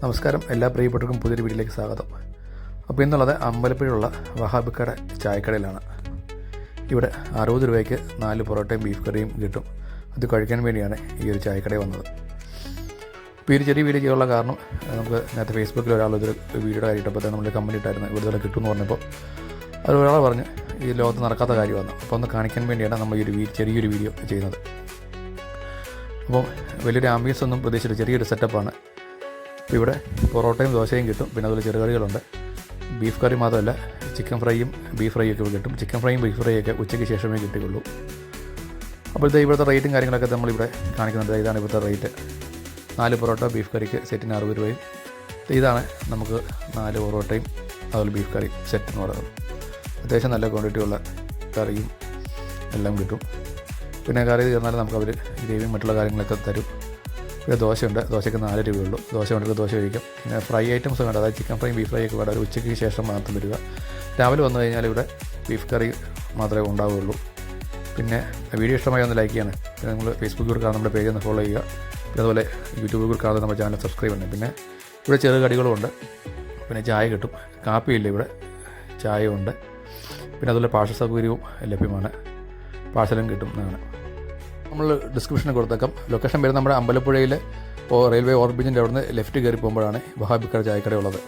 നമസ്കാരം, എല്ലാ പ്രിയപ്പെട്ടവർക്കും പുതിയൊരു വീഡിയോയിലേക്ക് സ്വാഗതം. അപ്പോൾ ഇന്നുള്ളത് അമ്പലപ്പുഴയുള്ള വഹാബിക്കയുടെ ചായക്കടയിലാണ്. ഇവിടെ 60 രൂപയ്ക്ക് 4 പൊറോട്ടയും ബീഫ് കറിയും കിട്ടും. അത് കഴിക്കാൻ വേണ്ടിയാണ് ഈ ഒരു ചായക്കടയിൽ വന്നത്. ഇപ്പോൾ ഈ ഒരു ചെറിയ വീഡിയോ ചെയ്യാനുള്ള കാരണം, നമുക്ക് നേരത്തെ ഫേസ്ബുക്കിൽ ഒരാളൊരു വീഡിയോ കാര്യമായിട്ടപ്പോൾ നമ്മൾ കമൻറ്റ് ഇട്ടായിരുന്നു ഇവിടെ കിട്ടുമെന്ന് പറഞ്ഞപ്പോൾ അത് ഒരാൾ പറഞ്ഞ് ഈ ലോകത്ത് നടക്കാത്ത കാര്യമാണ്. അപ്പോൾ ഒന്ന് കാണിക്കാൻ വേണ്ടിയാണ് നമ്മൾ ഈ ഒരു ചെറിയൊരു വീഡിയോ ചെയ്യുന്നത്. അപ്പം വലിയൊരു ആംബിയൻസ് ഒന്നും പ്രതീക്ഷിച്ചില്ല, ചെറിയൊരു സെറ്റപ്പാണ്. ഇപ്പോൾ ഇവിടെ പൊറോട്ടയും ദോശയും കിട്ടും, പിന്നെ അതുപോലെ ചെറുകറികളുണ്ട്. ബീഫ് കറി മാത്രമല്ല, ചിക്കൻ ഫ്രൈയും ബീഫ് ഫ്രൈയും ഒക്കെ കിട്ടും. ചിക്കൻ ഫ്രൈയും ബീഫ് ഫ്രൈയും ഒക്കെ ഉച്ചയ്ക്ക് ശേഷമേ കിട്ടുകയുള്ളൂ. അപ്പോൾ ഇവിടുത്തെ റേറ്റും കാര്യങ്ങളൊക്കെ നമ്മളിവിടെ കാണിക്കുന്നുണ്ട്. ഇതാണ് ഇവിടുത്തെ റേറ്റ്. 4 പൊറോട്ട ബീഫ് കറിക്ക് സെറ്റിന് 60 രൂപയും. ഇതാണ് നമുക്ക് 4 പൊറോട്ടയും അതുപോലെ ബീഫ് കറി സെറ്റ് എന്ന് പറയുന്നത്. അത്യാവശ്യം നല്ല ക്വാണ്ടിറ്റിയുള്ള കറിയും എല്ലാം കിട്ടും. പിന്നെ കറി തീർന്നാലും നമുക്ക് അവർ ഗ്രേവിയും മറ്റുള്ള കാര്യങ്ങളൊക്കെ തരും. പിന്നെ ദോശയുണ്ട്, ദോശയ്ക്ക് 4 രൂപയുള്ളൂ. ദോശ ഉണ്ടെങ്കിൽ ദോശ കഴിക്കും. പിന്നെ ഫ്രൈ ഐറ്റംസ് വേണ്ട, അതായത് ചിക്കൻ ഫ്രൈ ബീഫ് ഫ്രൈ ഒക്കെ വേണ്ട, ഒരു ഉച്ചയ്ക്ക് ശേഷം മാത്രം വരിക. രാവിലെ വന്നു കഴിഞ്ഞാൽ ഇവിടെ ബീഫ് കറി മാത്രമേ ഉണ്ടാവുകയുള്ളൂ. പിന്നെ വീഡിയോ ഇഷ്ടമായി ഒന്ന് ലൈക്ക് ചെയ്യണം. പിന്നെ നമ്മൾ ഫേസ്ബുക്കിൽ കാണുന്ന നമ്മുടെ പേജ് ഒന്ന് ഫോളോ ചെയ്യുക. പിന്നെ അതുപോലെ യൂട്യൂബിൽ കാണുന്ന നമ്മുടെ ചാനൽ സബ്സ്ക്രൈബ് ചെയ്യണം. പിന്നെ ഇവിടെ ചെറു കടികളുമുണ്ട്. പിന്നെ ചായ കിട്ടും, കാപ്പിയില്ല, ഇവിടെ ചായയുണ്ട്. പിന്നെ അതുപോലെ പാർസൽ സൗകര്യവും ലഭ്യമാണ്, പാർസലും കിട്ടും എന്നാണ്. നമ്മൾ ഡിസ്ക്രിപ്ഷനിൽ കൊടുത്തേക്കാം. ലൊക്കേഷൻ വരുന്നത് നമ്മുടെ അമ്പലപ്പുഴയിൽ റെയിൽവേ ഓവർബ്രിഡ്ജിൻ്റെ അവിടെ നിന്ന് ലെഫ്റ്റ് കയറി പോകുമ്പോഴാണ് വഹാബിക്കയുടെ ചായക്കട ഉള്ളത്.